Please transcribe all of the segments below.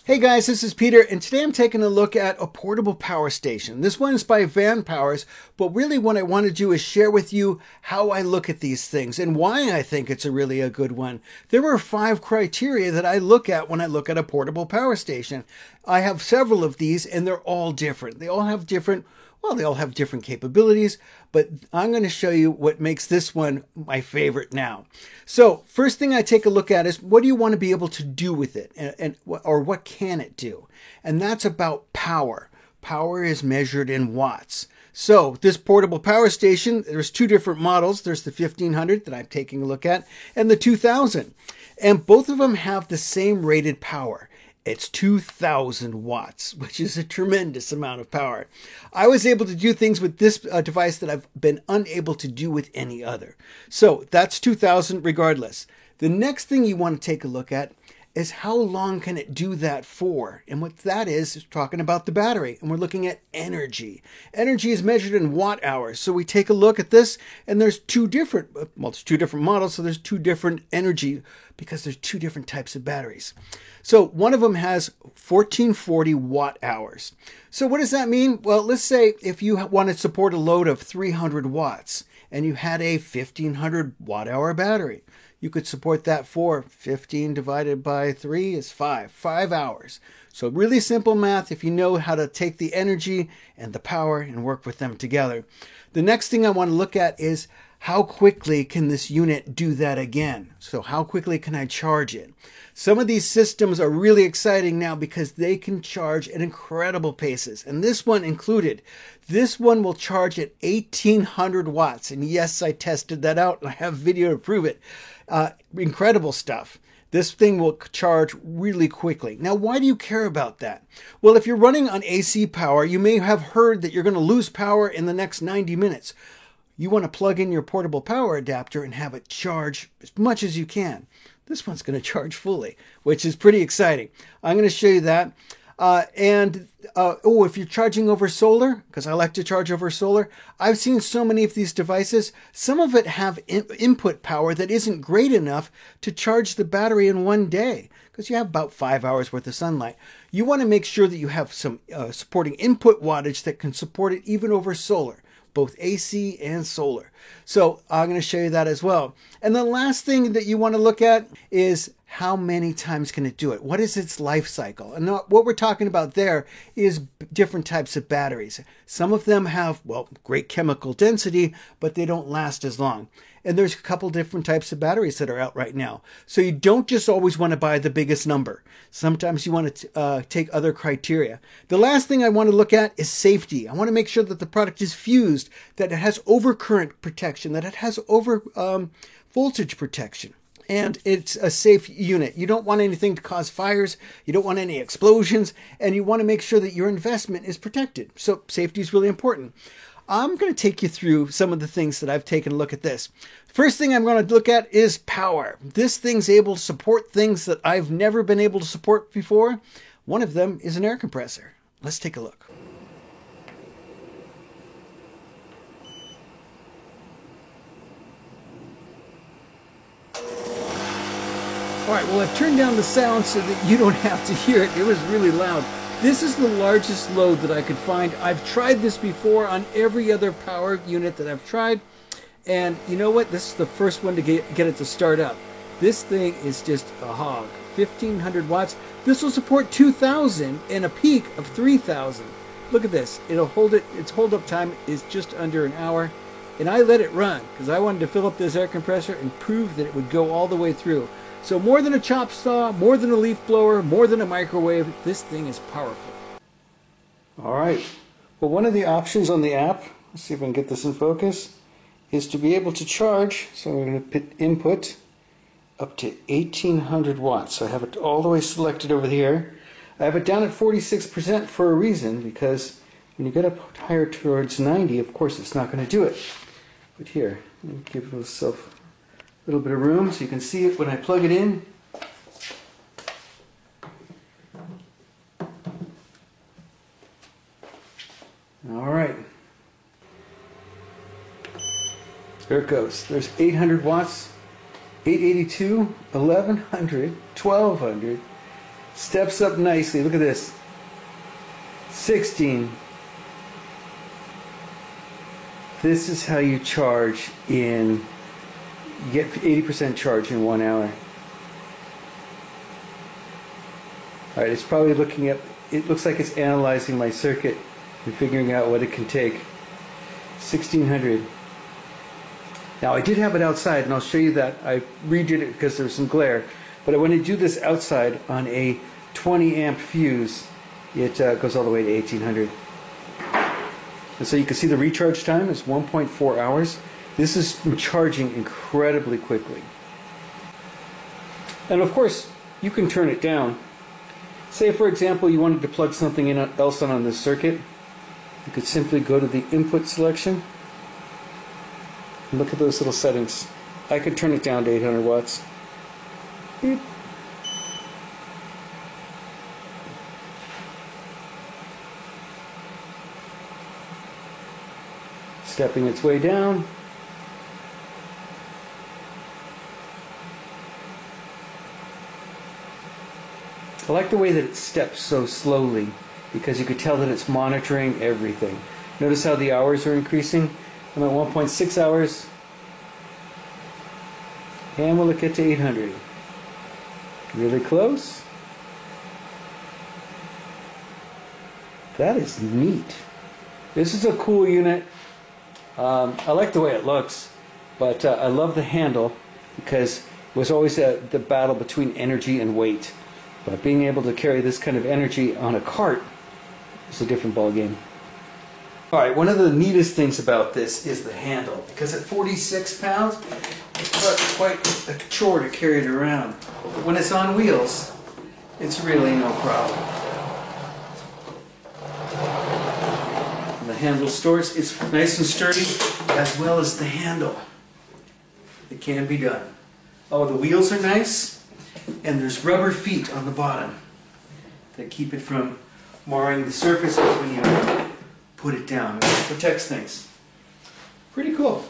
Hey guys, this is Peter, and today I'm taking a look at a portable power station. This one is by Vanpowers, but really what I want to do is share with you how I look at these things and why I think it's really a good one. There are 5 criteria that I look at when I look at a portable power station. I have several of these, and they're all different. They all have different capabilities, but I'm going to show you what makes this one my favorite now. So first thing I take a look at is what do you want to be able to do with it, or what can it do? And that's about power. Power is measured in watts. So this portable power station, there's 2 different models. There's the 1500 that I'm taking a look at and the 2000. And both of them have the same rated power. It's 2,000 watts, which is a tremendous amount of power. I was able to do things with this device that I've been unable to do with any other. So that's 2,000 regardless. The next thing you want to take a look at is how long can it do that for? And what that is talking about the battery. And we're looking at energy. Energy is measured in watt hours. So we take a look at this, and there's 2 different, it's 2 different models. So there's 2 different energy because there's 2 different types of batteries. So one of them has 1440 watt hours. So what does that mean? Well, let's say if you want to support a load of 300 watts and you had a 1500 watt hour battery, you could support that for 15 divided by 3 is 5 hours. So really simple math if you know how to take the energy and the power and work with them together. The next thing I want to look at is how quickly can this unit do that again? So how quickly can I charge it? Some of these systems are really exciting now because they can charge at incredible paces, and this one included. This one will charge at 1800 watts, and yes, I tested that out and I have video to prove it. Incredible stuff. This thing will charge really quickly. Now, why do you care about that? Well, if you're running on AC power, you may have heard that you're going to lose power in the next 90 minutes. You want to plug in your portable power adapter and have it charge as much as you can. This one's going to charge fully, which is pretty exciting. I'm going to show you that. If you're charging over solar, because I like to charge over solar, I've seen so many of these devices. Some of it have input power that isn't great enough to charge the battery in one day, because you have about 5 hours worth of sunlight. You want to make sure that you have some supporting input wattage that can support it even over solar, both AC and solar. So I'm going to show you that as well. And the last thing that you want to look at is how many times can it do it? What is its life cycle? And what we're talking about there is different types of batteries. Some of them have, great chemical density, but they don't last as long. And there's a couple different types of batteries that are out right now. So you don't just always want to buy the biggest number. Sometimes you want to take other criteria. The last thing I want to look at is safety. I want to make sure that the product is fused, that it has overcurrent protection, that it has voltage protection. And it's a safe unit. You don't want anything to cause fires. You don't want any explosions. And you want to make sure that your investment is protected. So safety is really important. I'm going to take you through some of the things that I've taken a look at this. First thing I'm going to look at is power. This thing's able to support things that I've never been able to support before. One of them is an air compressor. Let's take a look. All right, well, I've turned down the sound so that you don't have to hear it. It was really loud. This is the largest load that I could find. I've tried this before on every other power unit that I've tried. And you know what? This is the first one to get it to start up. This thing is just a hog. 1,500 watts. This will support 2,000 and a peak of 3,000. Look at this. It'll hold it. Its hold up time is just under an hour. And I let it run because I wanted to fill up this air compressor and prove that it would go all the way through. So more than a chop saw, more than a leaf blower, more than a microwave, this thing is powerful. All right. Well, one of the options on the app, let's see if I can get this in focus, is to be able to charge. So we're going to put input up to 1,800 watts. So I have it all the way selected over here. I have it down at 46% for a reason, because when you get up higher towards 90, of course, it's not going to do it. But here, let me give myself a little bit of room so you can see it when I plug it in. All right. There it goes. There's 800 watts, 882, 1100, 1200, Steps up nicely. Look at this. 16. This is how you charge you get 80% charge in 1 hour. Alright, it's probably it looks like it's analyzing my circuit and figuring out what it can take. 1600. Now I did have it outside, and I'll show you that. I redid it because there was some glare. But when I do this outside on a 20 amp fuse, it goes all the way to 1800. And so you can see the recharge time is 1.4 hours. This is charging incredibly quickly. And of course, you can turn it down. Say, for example, you wanted to plug something else in on this circuit. You could simply go to the input selection and look at those little settings. I could turn it down to 800 watts. Beep. Stepping its way down. I like the way that it steps so slowly, because you could tell that it's monitoring everything. Notice how the hours are increasing. I'm at 1.6 hours. And will it get to 800? Really close. That is neat. This is a cool unit. I like the way it looks, but I love the handle, because it was always the battle between energy and weight. But being able to carry this kind of energy on a cart is a different ballgame. Alright, one of the neatest things about this is the handle, because at 46 pounds, it's quite a chore to carry it around. But when it's on wheels, it's really no problem. And the handle stores, it's nice and sturdy, as well as the handle. It can be done. Oh, the wheels are nice. And there's rubber feet on the bottom that keep it from marring the surface when you put it down. It protects things. Pretty cool.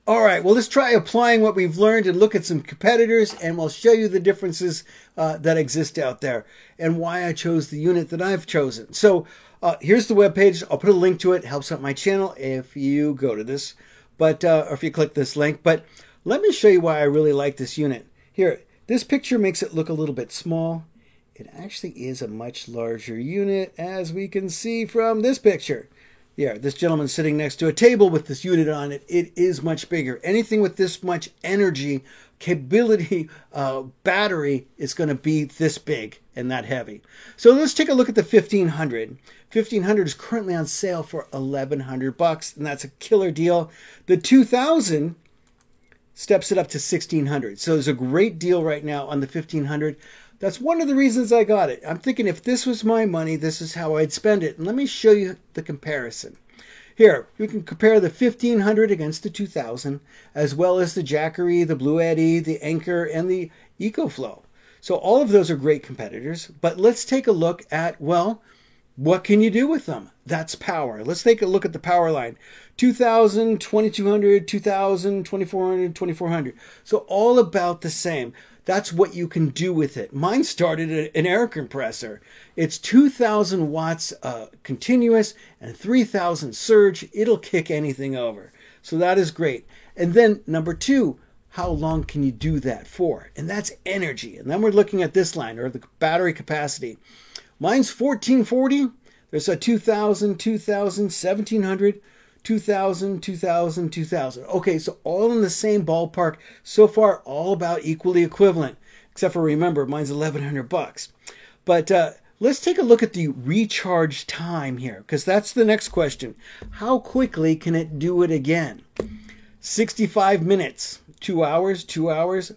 Alright, well, let's try applying what we've learned and look at some competitors, and we'll show you the differences that exist out there and why I chose the unit that I've chosen. So here's the webpage. I'll put a link to it. It helps out my channel if you go to this, or if you click this link. But let me show you why I really like this unit. Here, this picture makes it look a little bit small. It actually is a much larger unit, as we can see from this picture. Yeah, this gentleman's sitting next to a table with this unit on it. It is much bigger. Anything with this much energy, capability, battery is going to be this big and that heavy. So let's take a look at the 1500. 1500 is currently on sale for $1,100, and that's a killer deal. The 2000 steps it up to $1,600. So there's a great deal right now on the 1500. That's one of the reasons I got it. I'm thinking if this was my money, this is how I'd spend it. And let me show you the comparison. Here, you can compare the 1500 against the 2000, as well as the Jackery, the Blue Eddy, the Anker, and the EcoFlow. So all of those are great competitors, but let's take a look at, well, what can you do with them? That's power. Let's take a look at the power line. 2000, 2200, 2000, 2400, 2400. So all about the same. That's what you can do with it. Mine started an air compressor. It's 2,000 watts continuous and 3,000 surge. It'll kick anything over. So that is great. And then number two, how long can you do that for? And that's energy. And then we're looking at this line, or the battery capacity. Mine's 1440. There's a 2,000, 2,000, 1,700. 2000, 2000, 2000. Okay, so all in the same ballpark. So far, all about equally equivalent. Except for, remember, mine's $1,100. But let's take a look at the recharge time here, because that's the next question. How quickly can it do it again? 65 minutes, 2 hours, 2 hours,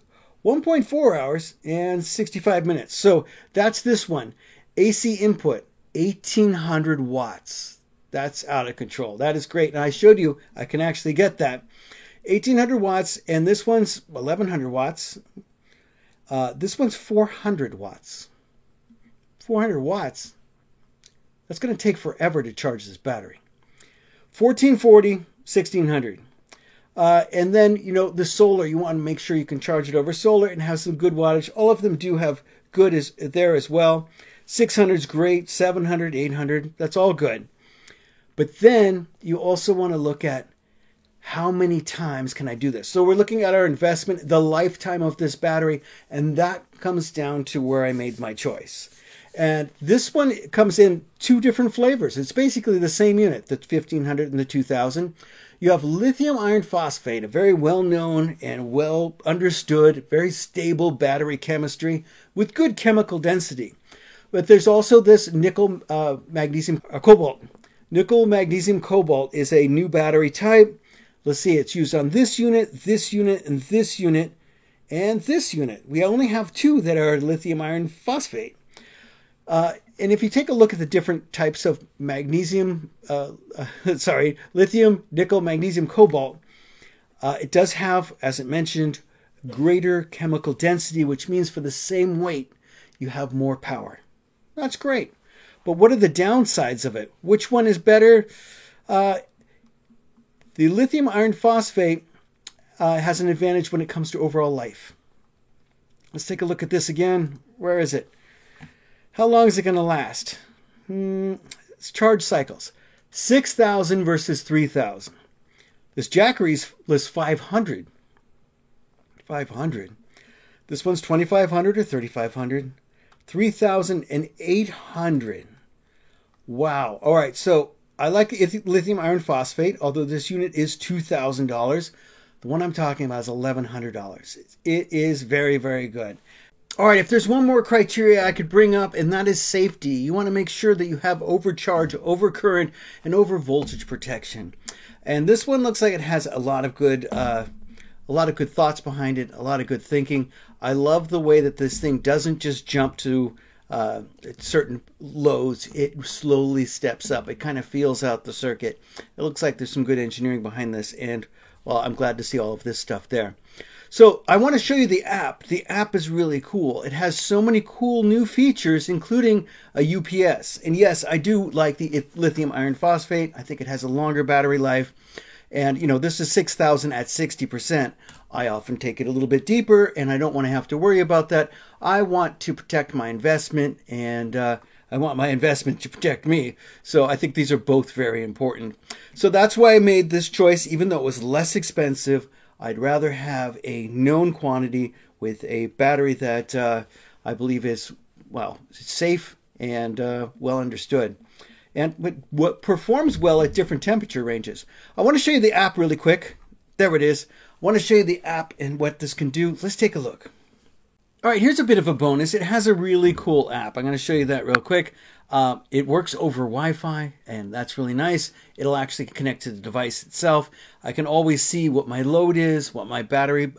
1.4 hours, and 65 minutes. So that's this one. AC input, 1,800 watts. That's out of control. That is great. And I showed you I can actually get that. 1,800 watts, and this one's 1,100 watts. This one's 400 watts. 400 watts? That's going to take forever to charge this battery. 1440, 1,600. And then, you know, the solar, you want to make sure you can charge it over solar and have some good wattage. All of them do have good is there as well. 600 is great, 700, 800, that's all good. But then you also want to look at how many times can I do this? So we're looking at our investment, the lifetime of this battery, and that comes down to where I made my choice. And this one comes in two different flavors. It's basically the same unit, the 1500 and the 2000. You have lithium iron phosphate, a very well-known and well understood, very stable battery chemistry with good chemical density. But there's also this nickel magnesium cobalt. Nickel magnesium cobalt is a new battery type. Let's see, it's used on this unit, and this unit, and this unit. We only have two that are lithium iron phosphate. And if you take a look at the different types of magnesium, lithium, nickel, magnesium, cobalt, it does have, as it mentioned, greater chemical density, which means for the same weight, you have more power. That's great. But what are the downsides of it? Which one is better? The lithium iron phosphate has an advantage when it comes to overall life. Let's take a look at this again. Where is it? How long is it going to last? It's charge cycles. 6,000 versus 3,000. This Jackery's lists 500. 500. This one's 2,500 or 3,500. 3,800. Wow. All right, so I like lithium iron phosphate, although this unit is $2,000. The one I'm talking about is $1,100. It is very, very good. All right, if there's one more criteria I could bring up, and that is safety. You want to make sure that you have overcharge, overcurrent, and overvoltage protection. And this one looks like it has a lot of good thoughts behind it, a lot of good thinking. I love the way that this thing doesn't just jump to certain lows. It slowly steps up. It kind of feels out the circuit. It looks like there's some good engineering behind this, and well, I'm glad to see all of this stuff there. So I want to show you the app. The app is really cool. It has so many cool new features, including a UPS. And yes, I do like the lithium iron phosphate. I think it has a longer battery life. And, you know, this is 6,000 at 60%. I often take it a little bit deeper, and I don't want to have to worry about that. I want to protect my investment, and I want my investment to protect me. So I think these are both very important. So that's why I made this choice, even though it was less expensive. I'd rather have a known quantity with a battery that I believe is, well, safe and well understood. And what performs well at different temperature ranges. I want to show you the app really quick. There it is. I want to show you the app and what this can do. Let's take a look. All right, here's a bit of a bonus. It has a really cool app. I'm going to show you that real quick. It works over Wi-Fi, and that's really nice. It'll actually connect to the device itself. I can always see what my load is, what my battery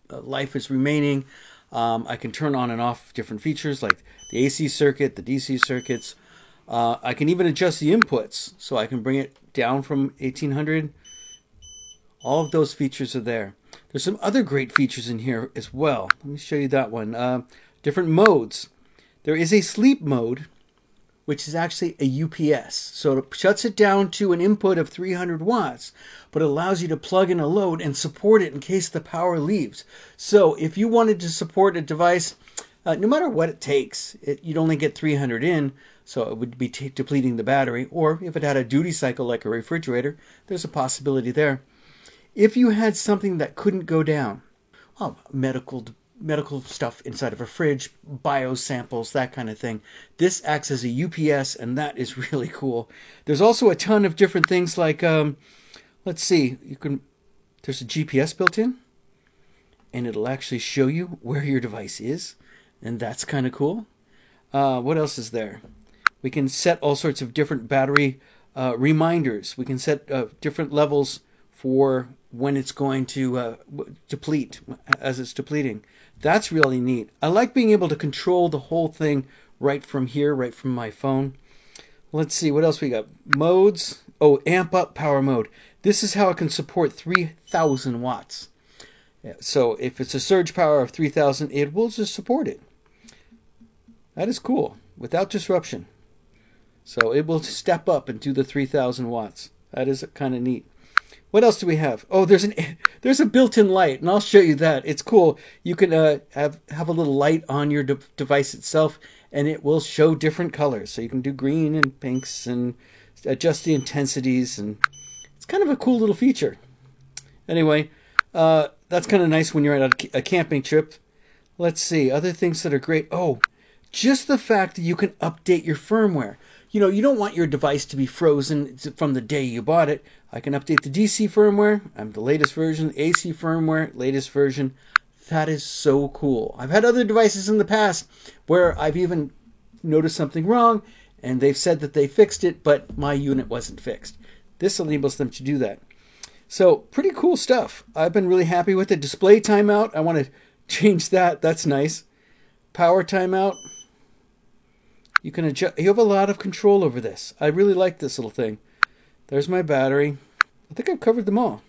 life is remaining. I can turn on and off different features like the AC circuit, the DC circuits. I can even adjust the inputs, so I can bring it down from 1800. All of those features are there. There's some other great features in here as well. Let me show you that one. Different modes. There is a sleep mode, which is actually a UPS. So it shuts it down to an input of 300 watts, but it allows you to plug in a load and support it in case the power leaves. So if you wanted to support a device, no matter what it takes, you'd only get 300 in, so it would be depleting the battery. Or if it had a duty cycle like a refrigerator, there's a possibility there. If you had something that couldn't go down, well, medical stuff inside of a fridge, biosamples, that kind of thing. This acts as a UPS, and that is really cool. There's also a ton of different things like, let's see, there's a GPS built in, and it'll actually show you where your device is, and that's kind of cool. What else is there? We can set all sorts of different battery reminders. We can set different levels for when it's going to deplete, as it's depleting. That's really neat. I like being able to control the whole thing right from here, right from my phone. Let's see, what else we got? Modes. Oh, amp up power mode. This is how it can support 3,000 watts. Yeah, so if it's a surge power of 3,000, it will just support it. That is cool, without disruption. So it will step up and do the 3,000 watts. That is kind of neat. What else do we have? Oh, there's a built-in light, and I'll show you that. It's cool. You can have a little light on your device itself, and it will show different colors. So you can do green and pinks and adjust the intensities, and it's kind of a cool little feature. Anyway, that's kind of nice when you're at a camping trip. Let's see, other things that are great. Oh, just the fact that you can update your firmware. You know, you don't want your device to be frozen from the day you bought it. I can update the DC firmware. I'm the latest version. AC firmware, latest version. That is so cool. I've had other devices in the past where I've even noticed something wrong, and they've said that they fixed it, but my unit wasn't fixed. This enables them to do that. So, pretty cool stuff. I've been really happy with it. Display timeout, I want to change that. That's nice. Power timeout. You can adjust. You have a lot of control over this. I really like this little thing. There's my battery. I think I've covered them all.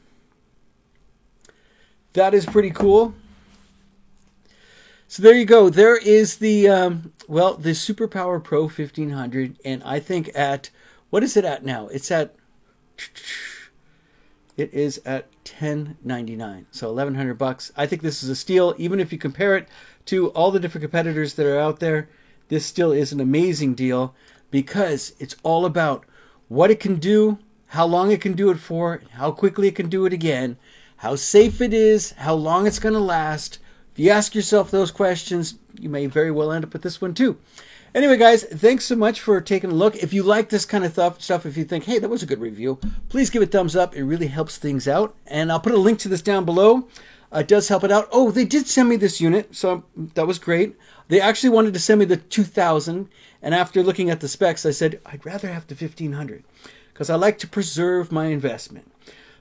That is pretty cool. So there you go. There is the the SuperPower Pro 1500, and I think what is it at now? It is at $10.99, so $1,100. I think this is a steal, even if you compare it to all the different competitors that are out there. This still is an amazing deal because it's all about what it can do, how long it can do it for, how quickly it can do it again, how safe it is, how long it's going to last. If you ask yourself those questions, you may very well end up with this one too. Anyway, guys, thanks so much for taking a look. If you like this kind of stuff, if you think, hey, that was a good review, please give it a thumbs up. It really helps things out. And I'll put a link to this down below. It does help it out. Oh, they did send me this unit, so that was great. They actually wanted to send me the 2000, and after looking at the specs, I said, I'd rather have the 1500 because I like to preserve my investment.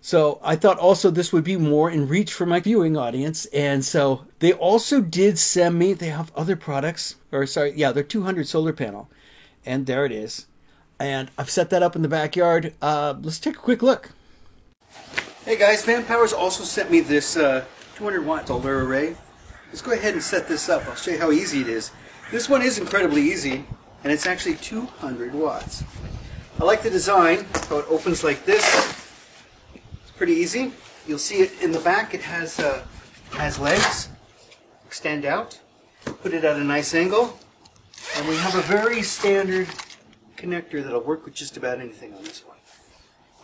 So I thought also this would be more in reach for my viewing audience, and so they also did send me, they have other products, their 200 solar panel, and there it is. And I've set that up in the backyard. Let's take a quick look. Hey guys, Vanpower's also sent me this 200 watt solar array. Let's go ahead and set this up. I'll show you how easy it is. This one is incredibly easy, and it's actually 200 watts. I like the design, how it opens like this. It's pretty easy. You'll see it in the back. It has legs, extend out, put it at a nice angle, and we have a very standard connector that'll work with just about anything on this one.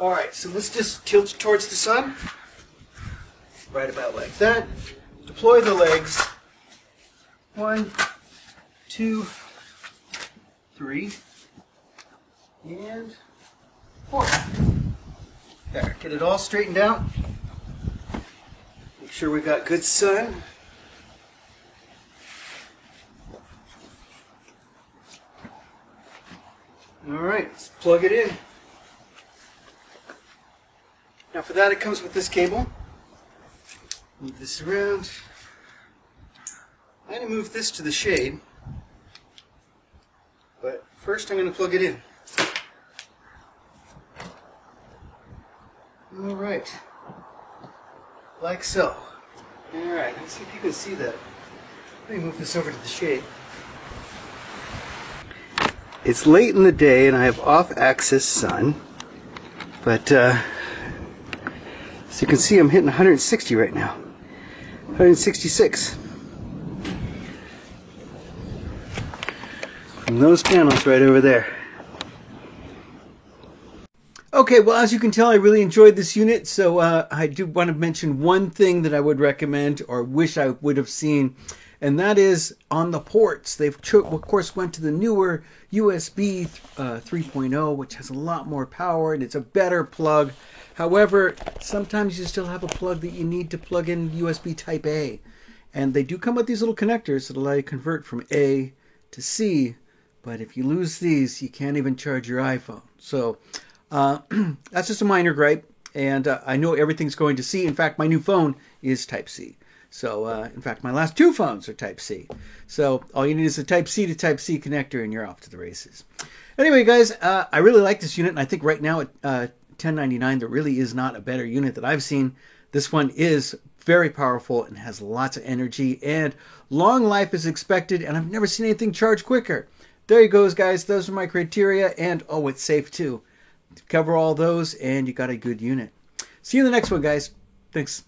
Alright, so let's just tilt it towards the sun, right about like that. Deploy the legs. 1, 2, 3, and 4. There, get it all straightened out. Make sure we got good sun. Alright, let's plug it in. Now for that it comes with this cable. Move this around. I'm going to move this to the shade, but first I'm going to plug it in. Alright, like so. Alright, let's see if you can see that. Let me move this over to the shade. It's late in the day and I have off-axis sun, but as you can see I'm hitting 160 right now. 166. From those panels right over there. Okay, well, as you can tell, I really enjoyed this unit, so I do want to mention one thing that I would recommend or wish I would have seen, and that is on the ports. They've, of course, went to the newer USB 3.0, which has a lot more power, and it's a better plug. However, sometimes you still have a plug that you need to plug in USB Type A. And they do come with these little connectors that allow you to convert from A to C. But if you lose these, you can't even charge your iPhone. So that's just a minor gripe. And I know everything's going to C. In fact, my new phone is Type C. So, in fact, my last 2 phones are Type C. So all you need is a Type C to Type C connector and you're off to the races. Anyway, guys, I really like this unit. And I think right now at $10.99, there really is not a better unit that I've seen. This one is very powerful and has lots of energy and long life is expected, and I've never seen anything charge quicker. There you go, guys. Those are my criteria, and oh, it's safe too. Cover all those and you got a good unit. See you in the next one, guys. Thanks.